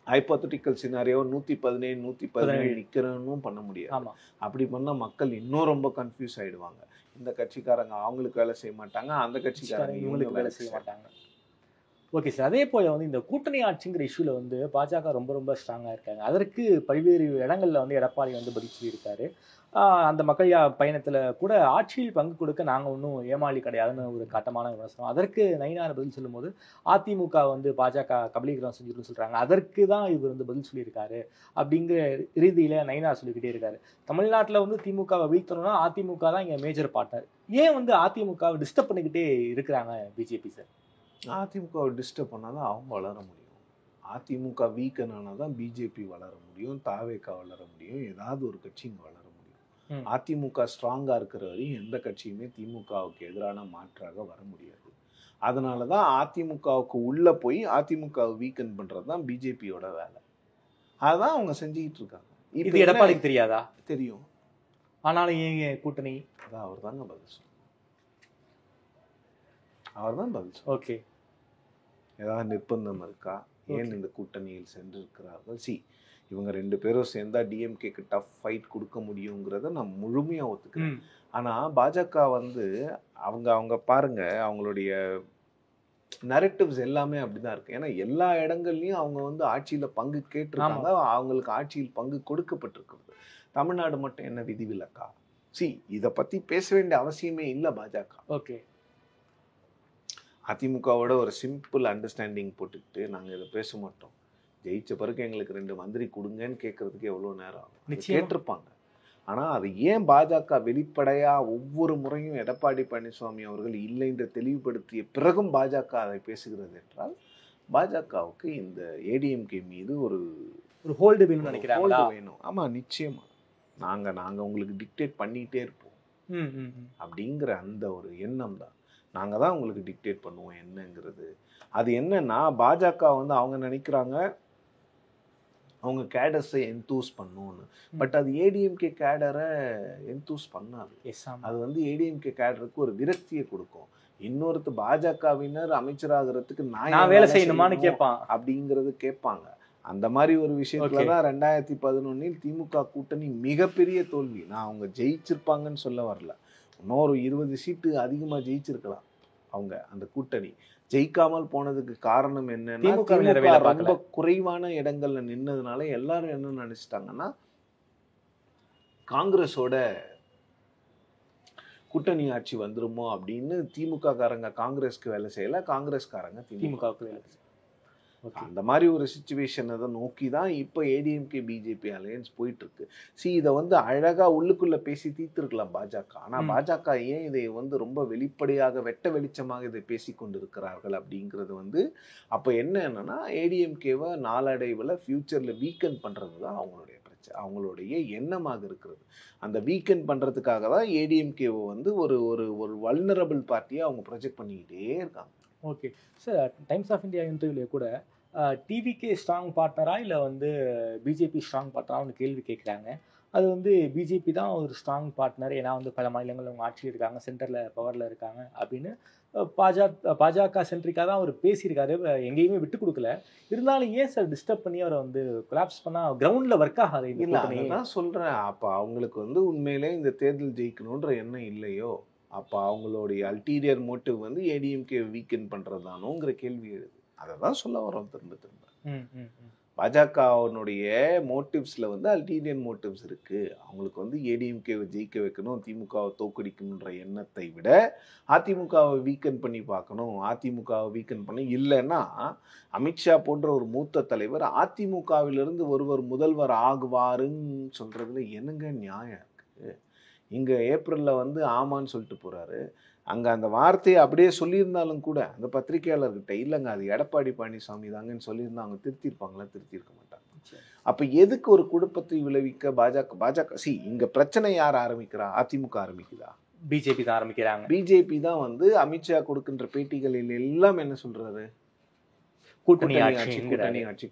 E: ஹைப்போதட்டிக்கல் சினாரியோ 117 117 நிக்கிறன்னு பண்ண முடியாது. அப்படி பண்ணா மக்கள் இன்னும் ரொம்ப கன்ஃபியூஸ் ஆயிடுவாங்க. இந்த கட்சிக்காரங்க அவங்களுக்கு வேலை செய்ய மாட்டாங்க, அந்த கட்சிக்காரங்க இவங்களுக்கு வேலை செய்ய மாட்டாங்க.
D: ஓகே சார், அதே போல வந்து இந்த கூட்டணி ஆட்சிங்கிற இஷ்யூல வந்து பாஜக ரொம்ப ரொம்ப ஸ்ட்ராங்கா இருக்காங்க. அதற்கு பல்வேறு இடங்கள்ல வந்து எடப்பாடி வந்து பதில் சொல்லியிருக்காரு. அந்த மக்கள் பயணத்துல கூட ஆட்சியில் பங்கு கொடுக்க நாங்க ஒன்றும் ஏமாளி கிடையாதுன்னு ஒரு கட்டமான விமர்சனம். அதற்கு நயினார் பதில் சொல்லும் போது அதிமுக வந்து பாஜக கபலீகரம் செஞ்சுட்டு சொல்றாங்க, அதற்கு தான் இவர் வந்து பதில் சொல்லியிருக்காரு அப்படிங்கிற ரீதியில நயினார் சொல்லிக்கிட்டே இருக்காரு. தமிழ்நாட்டில் வந்து திமுகவை வீழ்த்தணும்னா அதிமுக தான் இங்க மேஜர் பார்ட்னர். ஏன் வந்து அதிமுகவை டிஸ்டர்ப் பண்ணிக்கிட்டே இருக்கிறாங்க பிஜேபி சார்?
E: அதிமுகவை டிஸ்டர்ப் பண்ணாதான் அவங்க வளர முடியும். அதிமுக வீக்கன் ஆனாதான் பிஜேபி வளர முடியும், தாவேகா வளர முடியும், ஏதாவது ஒரு கட்சி இங்கே வளர முடியும். அதிமுக ஸ்ட்ராங்கா இருக்கிற வரையும் எந்த கட்சியுமே திமுகவுக்கு எதிரான மாற்றாக வர முடியாது. அதனாலதான் அதிமுகவுக்கு உள்ள போய் அதிமுகவை வீக்கன் பண்றதுதான் பிஜேபியோட வேலை. அதான் அவங்க செஞ்சுக்கிட்டு இருக்காங்க.
D: இது எடப்பாடிக்கு தெரியாதா?
E: தெரியும்.
D: ஆனாலும் ஏன் கூட்டணி?
E: அதான் அவர் தாங்க பதில் சொல்லுவார். அவர் தான் பதில்.
D: ஓகே,
E: ஏதாவது நிர்பந்தம் இருக்கா, ஏன் இந்த கூட்டணியில் சென்றிருக்கிறார்கள்? இவங்க 2 பேரும் சேர்ந்தா டிஎம்கேக்கு டஃப் ஃபைட் கொடுக்க முடியுங்கிறத நான் முழுமையா ஒத்துக்கிறேன். ஆனா பாஜக வந்து அவங்க பாருங்க, அவங்களுடைய நரேட்டிவ்ஸ் எல்லாமே அப்படிதான் இருக்கு. ஏன்னா எல்லா இடங்கள்லயும் அவங்க வந்து ஆட்சியில பங்கு கேட்டிருக்காங்க, அவங்களுக்கு ஆட்சியில் பங்கு கொடுக்கப்பட்டிருக்கிறது. தமிழ்நாடு மட்டும் என்ன விதிவிலக்கா? இதை பத்தி பேச வேண்டிய அவசியமே இல்லை பாஜக.
D: ஓகே,
E: அதிமுகவோட ஒரு சிம்பிள் அண்டர்ஸ்டாண்டிங் போட்டுக்கிட்டு நாங்கள் இதை பேச மாட்டோம், ஜெயிச்ச பிறகு எங்களுக்கு 2 மந்திரி கொடுங்கன்னு கேட்கறதுக்கு எவ்வளோ நேரம் ஆகும்? கேட்டிருப்பாங்க. ஆனால் அது ஏன் பாஜக வெளிப்படையா ஒவ்வொரு முறையும் எடப்பாடி பழனிசாமி அவர்கள் இல்லை என்று தெளிவுபடுத்திய பிறகும் பாஜக அதை பேசுகிறது என்றால், பாஜகவுக்கு இந்த ஏடிஎம்கே மீது ஒரு
D: ஹோல்டு வேணும்னு நினைக்கிறாங்களா?
E: வேணும். ஆமா, நிச்சயமா நாங்க உங்களுக்கு டிக்டேட் பண்ணிட்டே இருப்போம் அப்படிங்கிற அந்த ஒரு எண்ணம் தான். நாங்கள் தான் உங்களுக்கு டிக்டேட் பண்ணுவோம் என்னங்கிறது. அது என்னன்னா, பாஜக வந்து அவங்க நினைக்கிறாங்க அவங்க கேடர்ஸை என்தூஸ் பண்ணணும்னு. பட் அது ஏடிஎம்கே கேடரை என்தூஸ் பண்ணாது. அது வந்து ஏடிஎம்கே கேடருக்கு ஒரு விரக்தியை கொடுக்கும். இன்னொருத்த பாஜகவினர் அமைச்சராகிறதுக்கு நான்
D: வேலை செய்யணுமான்னு கேட்பான்
E: அப்படிங்கிறது கேட்பாங்க. அந்த மாதிரி ஒரு விஷயத்துலதான் 2011 திமுக கூட்டணி மிகப்பெரிய தோல்வி. நான் அவங்க ஜெயிச்சிருப்பாங்கன்னு சொல்ல வரல, இன்னொரு 20 சீட்டு அதிகமா ஜெயிச்சிருக்கலாம். அவங்க அந்த கூட்டணி ஜெயிக்காமல் போனதுக்கு காரணம் என்னன்னா, ரொம்ப குறைவான இடங்கள்ல நின்னதுனால எல்லாரும் என்ன நினைச்சிட்டாங்கன்னா, காங்கிரஸோட கூட்டணி ஆட்சி வந்துருமோ அப்படின்னு. திமுக காரங்க காங்கிரஸ்க்கு வேலை செய்யல, காங்கிரஸ்காரங்க திமுகவுக்கு வேலை செய்யல. அந்த மாதிரி ஒரு சிச்சுவேஷனை தான் நோக்கி தான் இப்போ ஏடிஎம்கே பிஜேபி அலையன்ஸ் போயிட்டு இருக்கு. இதை வந்து அழகா உள்ளுக்குள்ள பேசி தீர்த்திருக்கலாம் பாஜக. ஆனா பாஜக ஏன் இதை வந்து ரொம்ப வெளிப்படையாக வெட்ட வெளிச்சமாக இதை பேசி கொண்டு இருக்கிறார்கள் அப்படிங்கிறது வந்து அப்போ என்னன்னா, ஏடிஎம்கேவை நாளடைவில் ஃபியூச்சர்ல வீக்கன் பண்றது தான் அவங்களுடைய பிரச்சனை, அவங்களுடைய எண்ணமாக இருக்கிறது. அந்த வீக்கன் பண்றதுக்காக தான் ஏடிஎம்கேவை வந்து ஒரு ஒரு வல்னரபிள் பார்ட்டியை அவங்க ப்ரொஜெக்ட் பண்ணிக்கிட்டே இருக்காங்க.
D: Okay sir, Times of India இன்டர்வியூல கூட டிவிகே ஸ்ட்ராங் பார்ட்னரா இல்லை வந்து பிஜேபி ஸ்ட்ராங் பார்ட்னரா ஒரு கேள்வி கேட்குறாங்க. அது வந்து பிஜேபி தான் ஒரு ஸ்ட்ராங் பார்ட்னர், ஏன்னா வந்து பல மாநிலங்கள் அவங்க ஆட்சியில் இருக்காங்க, சென்டரில் பவரில் இருக்காங்க அப்படின்னு பாஜக சென்ட்ரிக்காக தான் அவர் பேசியிருக்காரு, எங்கேயுமே விட்டு கொடுக்கல. இருந்தாலும் ஏன் சார் டிஸ்டர்ப் பண்ணி அவரை வந்து கொலாப்ஸ் பண்ணால் கிரவுண்டில் ஒர்க் ஆகாது?
E: இல்லை, நான் சொல்கிறேன், அப்போ அவங்களுக்கு வந்து உண்மையிலே இந்த தேர்தல் ஜெயிக்கணுன்ற எண்ணம் இல்லையோ, அப்போ அவங்களுடைய அல்டீரியர் மோட்டிவ் வந்து ஏடிஎம்கே வீக்கெண்ட் பண்ணுறதானோங்கிற கேள்வி எழுது. அதை தான் சொல்ல வரோம் திரும்ப திரும்ப. பாஜகனுடைய மோட்டிவ்ஸில் வந்து அல்டீரியர் மோட்டிவ்ஸ் இருக்குது. அவங்களுக்கு வந்து ஏடிஎம்கேவை ஜெயிக்க வைக்கணும், திமுகவை தோக்கடிக்கணுன்ற எண்ணத்தை விட அதிமுகவை வீக்கெண்ட் பண்ணி பார்க்கணும், அதிமுகவை வீக்கெண்ட் பண்ணி இல்லைன்னா அமித்ஷா போன்ற ஒரு மூத்த தலைவர் அதிமுகவிலிருந்து ஒருவர் முதல்வர் ஆகுவாருன்னு சொல்கிறதுல என்னங்க நியாயம் இருக்குது? இங்கே ஏப்ரலில் வந்து ஆமான்னு சொல்லிட்டு போகிறாரு. அங்கே அந்த வார்த்தையை அப்படியே சொல்லியிருந்தாலும் கூட அந்த பத்திரிகையாளர்கிட்ட இல்லைங்க அது எடப்பாடி பழனிசாமி தாங்கன்னு சொல்லியிருந்தா அவங்க திருத்திருப்பாங்களா? திருத்திருக்க மாட்டாங்க. அப்போ எதுக்கு ஒரு குழப்பத்தை விளைவிக்க பாஜக இங்கே பிரச்சனை யார் ஆரம்பிக்கிறா? அதிமுக ஆரம்பிக்குதா?
D: பிஜேபி தான் ஆரம்பிக்கிறாங்க.
E: பிஜேபி தான் வந்து அமித்ஷா கொடுக்கின்ற பேட்டிகளில் எல்லாம் என்ன சொல்றாரு? கூட்டணி ஆட்சி.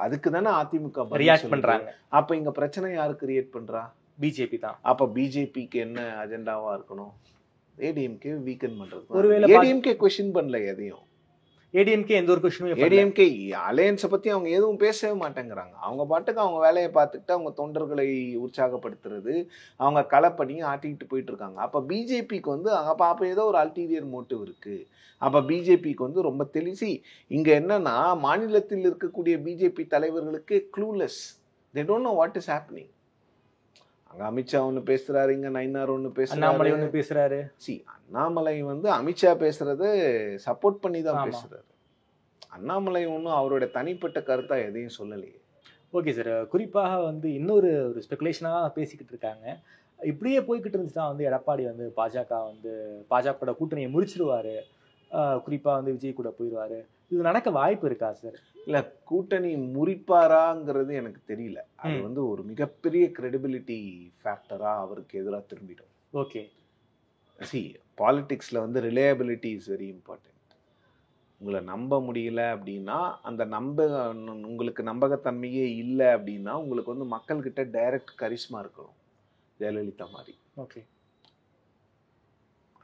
E: அதுக்கு தானே அதிமுக
D: ரியாக்ட் பண்றாங்க.
E: அப்ப இங்க பிரச்சனை யாரு கிரியேட் பண்றா?
D: பிஜேபி தான்.
E: அப்ப பிஜேபிக்கு என்ன அஜெண்டாவா இருக்கணும்? ஏடிஎம்கே வீக்கெண்ட் பண்றது.
D: ஒருவேளை
E: ஏடிஎம்கே क्वेश्चन பண்ணல எதையும்.
D: ஏடிஎம்கே எந்த ஒரு क्वेश्चனும் பண்ணல.
E: ஏடிஎம்கே அலையன்ஸை பத்தி அவங்க எதுவும் பேசவே மாட்டேங்கிறாங்க. அவங்க பாட்டுக்கு அவங்க வேலையை பார்த்துக்கிட்டு அவங்க தொண்டர்களை உற்சாகப்படுத்துறது, அவங்க களப்பணியை ஆட்டிக்கிட்டு போயிட்டு இருக்காங்க. அப்ப பிஜேபிக்கு வந்து அப்ப ஏதோ ஒரு அல்டீரியர் மோட்டிவ் இருக்கு. அப்ப பிஜேபிக்கு வந்து ரொம்ப தெளிசி இங்க என்னன்னா மாநிலத்தில் இருக்கக்கூடிய பிஜேபி தலைவர்களுக்கு clueless. They don't know what is happening. அங்க அமித்ஷா ஒன்று பேசுறாரு, இங்க நயினார் ஒன்று பேசுறாரு,
D: அண்ணாமலை ஒன்று பேசுறாரு.
E: அண்ணாமலை வந்து அமித்ஷா பேசுறது சப்போர்ட் பண்ணி தான் பேசுறாரு. அண்ணாமலை ஒன்றும் அவருடைய தனிப்பட்ட கருத்தா எதையும் சொல்லலையே.
D: ஓகே சார், குறிப்பாக வந்து இன்னொரு ஸ்பெகுலேஷனாக பேசிக்கிட்டு இருக்காங்க. இப்படியே போய்கிட்டு இருந்துச்சுன்னா வந்து எடப்பாடி வந்து பாஜக கூட்டணியை முறிச்சிருவாரு, குறிப்பாக வந்து விஜய் கூட போயிடுவாரு. இது நடக்க வாய்ப்பு இருக்கா சார்?
E: இல்லை, கூட்டணி முறிப்பாராங்கிறது எனக்கு தெரியல. அது வந்து ஒரு மிகப்பெரிய கிரெடிபிலிட்டி ஃபேக்டரா அவருக்கு எதிராக திரும்பிடும்.
D: ஓகே,
E: பாலிடிக்ஸில் வந்து ரிலையபிலிட்டி இஸ் வெரி இம்பார்ட்டன்ட். உங்களை நம்ப முடியல அப்படின்னா, அந்த உங்களுக்கு நம்பகத்தன்மையே இல்லை அப்படின்னா உங்களுக்கு வந்து மக்கள்கிட்ட டைரக்ட் கரிஸ்மா இருக்கணும், ஜெயலலிதா மாதிரி.
D: ஓகே,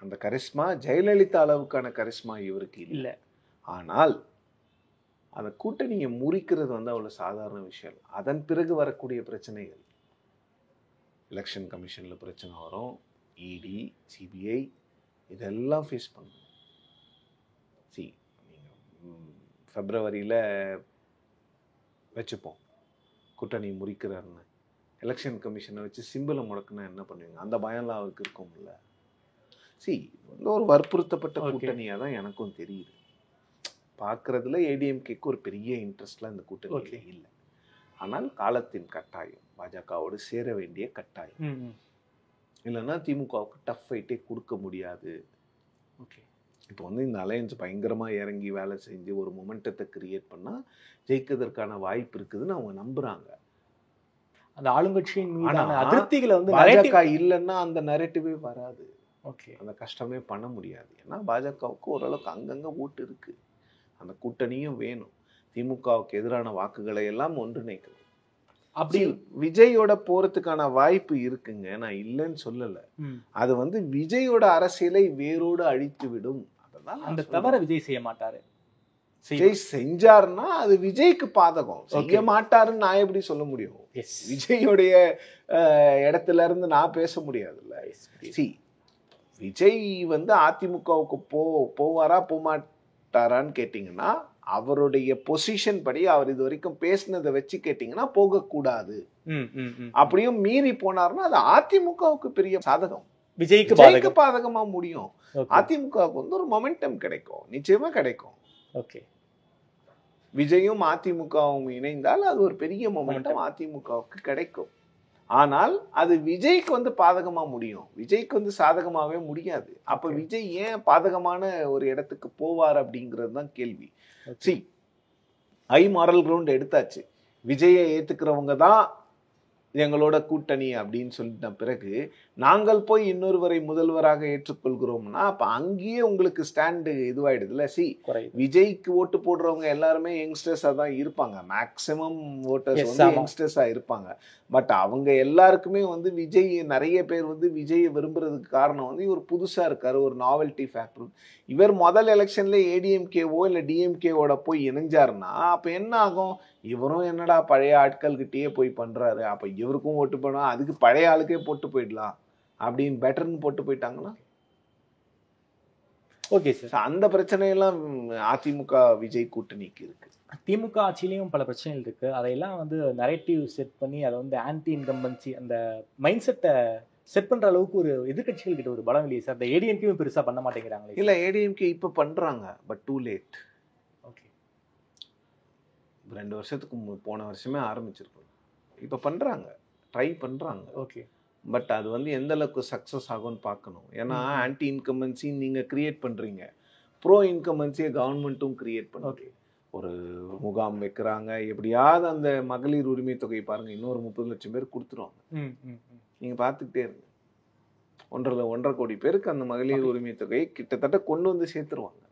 E: அந்த கரிஸ்மா ஜெயலலிதா அளவுக்கான கரிஸ்மா இவருக்கு இல்லை. ஆனால் அந்த கூட்டணியை முறிக்கிறது வந்து அவ்வளோ சாதாரண விஷயம். அதன் பிறகு வரக்கூடிய பிரச்சனைகள், எலெக்ஷன் கமிஷனில் பிரச்சனை வரும், இடி சிபிஐ இதெல்லாம் ஃபேஸ் பண்ணணும். நீங்கள் ஃபெப்ரவரியில் வச்சுப்போம் கூட்டணி முறிக்கிறாருன்னு, எலெக்ஷன் கமிஷனை வச்சு சிம்பிளை முடக்குன்னா என்ன பண்ணுவீங்க? அந்த பயம்லாம் அவருக்கு இருக்கும்ல. வந்து ஒரு வற்புறுத்தப்பட்ட கூட்டணியாக தான் எனக்கும் தெரியுது. பார்க்குறதுல ஏடிஎம்கேக்கு ஒரு பெரிய இன்ட்ரெஸ்ட்லாம் இந்த கூட்டணி இல்லை. ஆனால் காலத்தின் கட்டாயம், பாஜகவோடு சேர வேண்டிய கட்டாயம். இல்லைன்னா திமுகவுக்கு டஃப் ஃபைட்டே கொடுக்க முடியாது.
D: ஓகே,
E: இப்போ வந்து இந்த அலையன்ஸ் பயங்கரமாக இறங்கி வேலை செஞ்சு ஒரு மொமெண்டத்தை கிரியேட் பண்ணால் ஜெயிக்கிறதுக்கான வாய்ப்பு இருக்குதுன்னு அவங்க நம்புகிறாங்க.
D: அந்த ஆளுங்கட்சியின் மீதான அதிருப்திகளை வந்து
E: பாஜக இல்லைன்னா அந்த நரேட்டிவே வராது.
D: ஓகே,
E: அந்த கஷ்டமே பண்ண முடியாது. ஏன்னா பாஜகவுக்கு ஓரளவுக்கு அங்கங்கே ஓட்டு இருக்குது, அந்த கூட்டணியும் வேணும். திமுகவுக்கு எதிரான வாக்குகளை எல்லாம் ஒன்றிணைக்கணும். அப்படி விஜயோட போறதுக்கான வாய்ப்பு இருக்குங்க, நான் இல்லைன்னு சொல்லலை. அது வந்து விஜயோட அரசியலை வேரோடு அழித்து விடும். அதனால
D: அந்த தவிர விஜய் செய்ய மாட்டாரு.
E: விஜய் செஞ்சாருன்னா அது விஜய்க்கு பாதகம். செய்ய மாட்டாருன்னு நான் எப்படி சொல்ல முடியும்? விஜயோடைய இடத்துல இருந்து நான் பேச முடியாதுல்ல. விஜய் வந்து அதிமுகவுக்கு போவாரா போமாட்டாரான்னு கேட்டிங்கன்னா, அவருடைய பொசிஷன் படி அவர் இது வரைக்கும் பேசினதை வச்சு கேட்டிங்கன்னா போகக்கூடாது. அப்படியும் மீறி போனார்னா அது அதிமுகவுக்கு பெரிய சாதகம், விஜய்க்கு பாதகமா முடியும். அதிமுகவுக்கு வந்து ஒரு மொமெண்டம் கிடைக்கும், நிச்சயமா கிடைக்கும்.
D: ஓகே,
E: விஜயும் அதிமுகவும் இணைந்தால் அது ஒரு பெரிய மொமெண்டம் அதிமுகவுக்கு கிடைக்கும். ஆனால் அது விஜய்க்கு வந்து பாதகமா முடியும், விஜய்க்கு வந்து சாதகமாவே முடியாது. அப்ப விஜய் ஏன் பாதகமான ஒரு இடத்துக்கு போவார் அப்படிங்கிறது தான் கேள்வி. மாரல் கிரவுண்ட் எடுத்தாச்சு, விஜயை ஏத்துக்கிறவங்க தான் இது எங்களோட கூட்டணி அப்படின்னு சொல்லிட்ட பிறகு நாங்கள் போய் இன்னொருவரை முதல்வராக ஏற்றுக்கொள்கிறோம்னா அப்போ அங்கேயே உங்களுக்கு ஸ்டாண்டு இதுவாயிடுதுல்ல. விஜய்க்கு ஓட்டு போடுறவங்க எல்லாருமே யங்ஸ்டர்ஸாக தான் இருப்பாங்க, மேக்சிமம் ஓட்டர்ஸ் வந்து யங்ஸ்டர்ஸாக இருப்பாங்க. பட் அவங்க எல்லாருக்குமே வந்து விஜய், நிறைய பேர் வந்து விஜயை விரும்புறதுக்கு காரணம் வந்து இவர் புதுசாக இருக்காரு, ஒரு நாவல்ட்டி ஃபேக்டர். இவர் முதல் எலெக்ஷன்ல ஏடிஎம்கேவோ இல்லை டிஎம்கேவோட போய் இணைஞ்சாருன்னா அப்போ என்ன ஆகும்? இவரும் என்னடா பழைய ஆட்கள்கிட்டயே போய் பண்றாரு, அப்போ இவருக்கும் ஓட்டு போடணும், அதுக்கு பழைய ஆளுக்கே போட்டு போயிடலாம் அப்படின்னு பெட்டர்னு போட்டு போயிட்டாங்கன்னா
D: ஓகே சார்.
E: அந்த பிரச்சனையெல்லாம் அதிமுக விஜய் கூட்டணிக்கு இருக்கு.
D: திமுக ஆட்சியிலையும் பல பிரச்சனைகள் இருக்கு. அதையெல்லாம் வந்து நரேட்டிவ் செட் பண்ணி அதை வந்து ஆன்டி இன்கம்பன்சி அந்த மைண்ட் செட்டை செட் பண்ற அளவுக்கு ஒரு எதிர்கட்சிகள் கிட்ட ஒரு பலம் இல்லையே சார். இந்த ஏடிஎம்கேவும் பெருசா பண்ண மாட்டேங்கிறாங்களே.
E: இல்ல, ஏடிஎம்கே இப்ப பண்றாங்க, பட் டூ லேட்.
D: ஓகே,
E: 2 வருஷத்துக்கு போன வருஷமே ஆரம்பிச்சிருக்கோம். இப்ப பண்றாங்க, ட்ரை பண்றாங்க.
D: ஓகே,
E: பட் அது வந்து எந்த அளவுக்கு சக்ஸஸ் ஆகும்னு பார்க்கணும். ஏன்னா ஆன்டி இன்கம்பன்சி நீங்க கிரியேட் பண்றீங்க, ப்ரோ இன்கம்பன்சியை கவர்மெண்ட்டும் கிரியேட் பண்ணுங்க. ஒரு முகாம் வைக்கிறாங்க, எப்படியாவது அந்த மகளிர் உரிமை தொகை பாருங்க இன்னொரு 30 லட்சம் பேர் கொடுத்துருவாங்க. நீங்க பார்த்துக்கிட்டே இருங்க, 1.5 கோடி பேருக்கு அந்த மகளிர் உரிமை தொகையை கிட்டத்தட்ட கொண்டு வந்து சேர்த்துருவாங்க.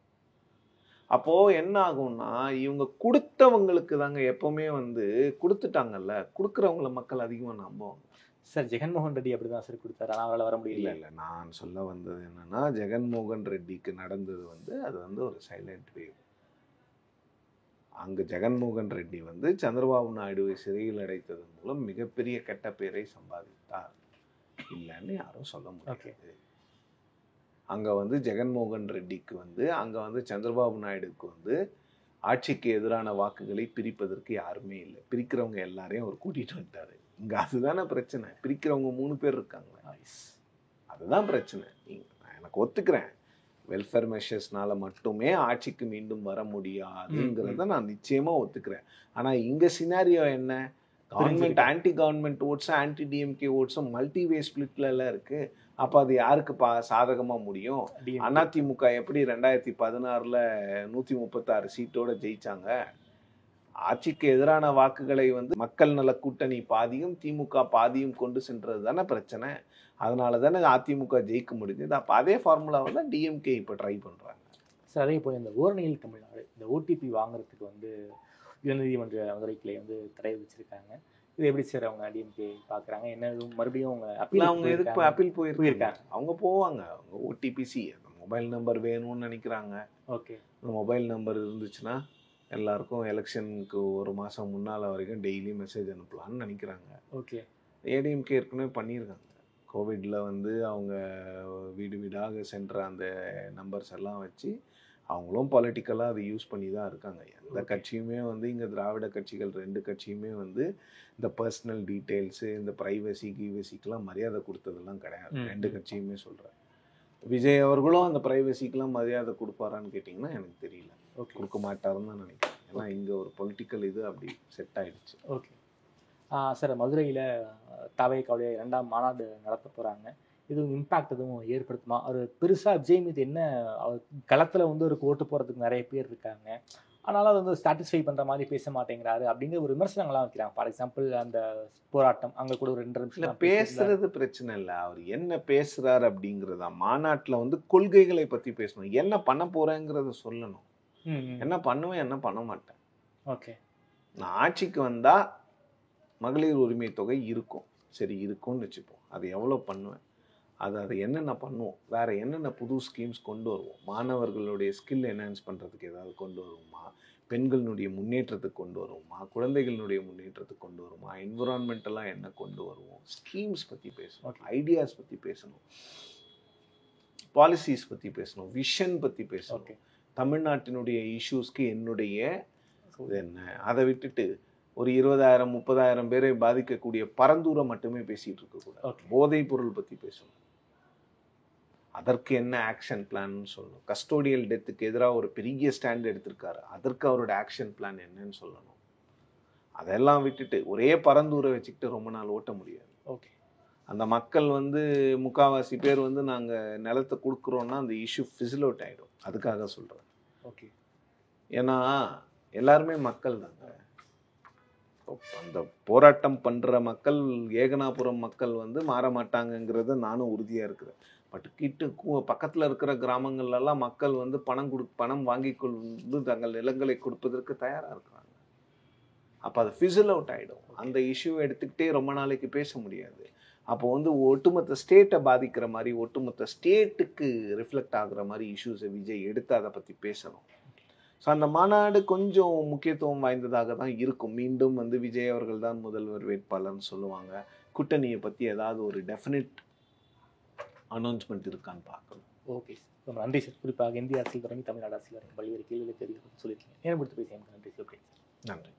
E: அப்போ என்ன ஆகும்னா இவங்க கொடுத்தவங்களுக்கு தாங்க எப்பவுமே வந்து கொடுத்துட்டாங்கல்ல, கொடுக்குறவங்கள மக்கள் அதிகமாக நம்புவாங்க.
D: சார் ஜெகன்மோகன் ரெட்டி அப்படிதான் சார் கொடுத்தாரு, ஆனால் அவரால் வர முடியல.
E: இல்லை, நான் சொல்ல வந்தது என்னன்னா ஜெகன்மோகன் ரெட்டிக்கு நடந்தது வந்து அது வந்து ஒரு சைலண்ட் வேவ். அங்கு ஜெகன்மோகன் ரெட்டி வந்து சந்திரபாபு நாயுடுவை சிறையில் அடைத்ததன் மூலம் மிகப்பெரிய கெட்ட பேரை சம்பாதித்தார், இல்லைன்னு யாரும் சொல்ல முடியாது. அங்க வந்து ஜெகன்மோகன் ரெட்டிக்கு வந்து அங்க வந்து சந்திரபாபு நாயுடுக்கு வந்து ஆட்சிக்கு எதிரான வாக்குகளை பிரிப்பதற்கு யாருமே இல்லை, பிரிக்கிறவங்க எல்லாரையும் அவர் கூட்டிட்டு வந்துட்டாரு. இங்க அதுதானே பிரச்சனை, பிரிக்கிறவங்க 3 பேர் இருக்காங்க, அதுதான் பிரச்சனை. எனக்கு ஒத்துக்கிறேன், வெல்ஃபேர் மெஷர்ஸ்னால மட்டுமே ஆட்சிக்கு மீண்டும் வர முடியாதுங்கிறத நான் நிச்சயமா ஒத்துக்கிறேன். ஆனா இங்க சினாரியோ என்ன, கவர்மெண்ட் ஆன்டி கவர்மெண்ட் ஓட்ஸும் ஆன்டி டிஎம்கே ஓட்ஸும் மல்டிவே ஸ்பிளிட்ல எல்லாம் இருக்கு. அப்ப அது யாருக்கு சாதகமா முடியும்? அதிமுக எப்படி 2016ல 136 சீட்டோட ஜெயிச்சாங்க? ஆட்சிக்கு எதிரான வாக்குகளை வந்து மக்கள் நல கூட்டணி பாதியும் திமுக பாதியும் கொண்டு சென்றது தானே பிரச்சனை. அதனால தானே அதிமுக ஜெயிக்க முடிஞ்சது. அப்போ அதே ஃபார்முலாவை தான் டிஎம்கே இப்போ ட்ரை பண்ணுறாங்க.
D: சார் அதே போல் இந்த ஓரணியில் தமிழ்நாடு இந்த ஓடிபி வாங்குறதுக்கு வந்து உயர்நீதிமன்ற மதுரை கிளை வந்து தடை வச்சிருக்காங்க. இது எப்படி சார் அவங்க டிஎம்கே பார்க்குறாங்க? என்ன மறுபடியும்
E: அவங்க எதுக்கு அப்பீல் போயிருக்காங்க? அவங்க போவாங்க, அவங்க ஓடிபிசி மொபைல் நம்பர் வேணும்னு நினைக்கிறாங்க.
D: ஓகே,
E: மொபைல் நம்பர் இருந்துச்சுன்னா எல்லாருக்கும் எலெக்ஷனுக்கு 1 மாதம் முன்னால் வரைக்கும் டெய்லி மெசேஜ் அனுப்பலான்னு நினைக்கிறாங்க.
D: ஓகே,
E: ஏடிஎம்கே ஏற்கனவே பண்ணியிருக்காங்க. கோவிடில் வந்து அவங்க வீடு வீடாக சென்ற அந்த நம்பர்ஸ் எல்லாம் வச்சு அவங்களும் பொலிட்டிக்கலாக அதை யூஸ் பண்ணி தான் இருக்காங்க. எந்த கட்சியுமே வந்து இங்கே திராவிட கட்சிகள் 2 கட்சியுமே வந்து இந்த பர்சனல் டீட்டெயில்ஸு இந்த ப்ரைவசி கீவசிக்கெலாம் மரியாதை கொடுத்ததெல்லாம் கிடையாது. 2 கட்சியுமே சொல்கிறேன். விஜய் அவர்களும் அந்த ப்ரைவசிக்கெலாம் மரியாதை கொடுப்பாரான்னு கேட்டிங்கன்னா எனக்கு தெரியல. கொடுக்க மாட்டாருன்னு தான் நினைக்கிறேன். ஏன்னா இங்கே ஒரு பொலிட்டிக்கல் இது அப்படி செட் ஆகிடுச்சு.
D: ஓகே சார், மதுரையில் தவேகாவுடைய 2ஆம் மாநாடு நடத்த போகிறாங்க. எதுவும் இம்பேக்ட் எதுவும் ஏற்படுத்துமா? ஒரு பெருசாக விஜய் மீது என்ன, அவர் களத்தில் வந்து ஒரு ஓட்டு போகிறதுக்கு நிறைய பேர் இருக்காங்க, ஆனாலும் அது வந்து சாட்டிஸ்ஃபை பண்ணுற மாதிரி பேச மாட்டேங்கிறாரு அப்படிங்கிற ஒரு விமர்சனங்கள்லாம் வைக்கிறாங்க. ஃபார் எக்ஸாம்பிள் அந்த போராட்டம் அங்கே கூட ஒரு 2 நிமிஷம்
E: பேசுறது பிரச்சனை இல்லை, அவர் என்ன பேசுகிறாரு அப்படிங்கிறதா. மாநாட்டில் வந்து கொள்கைகளை பற்றி பேசணும், என்ன பண்ண போகிறேங்கிறத சொல்லணும். என்ன பண்ணுவேன் என்ன பண்ண மாட்டேன்.
D: ஓகே,
E: நான் ஆட்சிக்கு வந்தால் மகளிர் உரிமை தொகை இருக்கும், சரி இருக்கும்னு வச்சுப்போம். அது எவ்வளோ பண்ணுவேன், அதை என்னென்ன பண்ணுவோம், வேறு என்னென்ன புது ஸ்கீம்ஸ் கொண்டு வருவோம், மாணவர்களுடைய ஸ்கில் என்ஹான்ஸ் பண்ணுறதுக்கு ஏதாவது கொண்டு வருவோமா, பெண்களினுடைய முன்னேற்றத்துக்கு கொண்டு வருவோமா, குழந்தைகளினுடைய முன்னேற்றத்துக்கு கொண்டு வருவோமா, என்விரான்மெண்டெல்லாம் என்ன கொண்டு வருவோம், ஸ்கீம்ஸ் பற்றி பேசணும், ஐடியாஸ் பற்றி பேசணும், பாலிசிஸ் பற்றி பேசணும், விஷன் பற்றி பேசணும். தமிழ்நாட்டினுடைய இஷ்யூஸ்க்கு என்னுடைய என்ன, அதை விட்டுட்டு ஒரு 20,000-30,000 பேரை பாதிக்கக்கூடிய பரந்தூரம் மட்டுமே பேசிட்டு இருக்கக்கூடாது. போதைப் பொருள் பற்றி பேசணும், அதற்கு என்ன ஆக்ஷன் பிளான் சொல்லணும். கஸ்டோடியல் டெத்துக்கு எதிராக ஒரு பெரிய ஸ்டாண்ட் எடுத்திருக்காரு, அதற்கு அவரோட ஆக்ஷன் பிளான் என்னன்னு சொல்லணும். அதெல்லாம் விட்டுட்டு ஒரே பரந்தூரை வச்சுக்கிட்டு ரொம்ப நாள் ஓட்ட முடியாது.
D: ஓகே,
E: அந்த மக்கள் வந்து முக்கால்வாசி பேர் வந்து நாங்கள் நிலத்தை கொடுக்குறோன்னா அந்த இஷ்யூ ஃபிசில் அவுட் ஆகிடும். அதுக்காக சொல்கிறேன்.
D: ஓகே,
E: ஏன்னா எல்லாருமே மக்கள் தாங்க. அந்த போராட்டம் பண்ணுற மக்கள், ஏகனாபுரம் மக்கள் வந்து மாற மாட்டாங்கங்கிறத நானும் உறுதியாக இருக்கிறேன். பட் பக்கத்தில் இருக்கிற கிராமங்கள்லாம் மக்கள் வந்து பணம் வாங்கி கொண்டு தங்கள் நிலங்களை கொடுப்பதற்கு தயாராக இருக்கிறாங்க. அப்போ அது ஃபிசில் அவுட் ஆகிடும். அந்த இஷ்யூவை எடுத்துக்கிட்டே ரொம்ப நாளைக்கு பேச முடியாது. அப்போ வந்து ஒட்டுமொத்த ஸ்டேட்டை பாதிக்கிற மாதிரி, ஒட்டுமொத்த ஸ்டேட்டுக்கு ரிஃப்ளெக்ட் ஆகுற மாதிரி இஷ்யூஸை விஜய் எடுத்து அதை பற்றி பேசணும். ஸோ அந்த மாநாடு கொஞ்சம் முக்கியத்துவம் வாய்ந்ததாக தான் இருக்கும். மீண்டும் வந்து விஜய் அவர்கள் தான் முதல்வர் வேட்பாளர்னு சொல்லுவாங்க. கூட்டணியை பற்றி ஏதாவது ஒரு டெஃபினட் அனௌன்ஸ்மெண்ட் இருக்கான்னு பார்க்கணும்.
D: ஓகே சார், ரொம்ப நன்றி சார். குறிப்பாக இந்திய அரசியல் தொடங்கி தமிழ்நாடு அரசியல் பல்வேறு கேள்விகளை தெரிவித்து சொல்லியிருக்கீங்க. நேரம் கொடுத்து பேசிய நன்றி சார்.
E: நன்றி.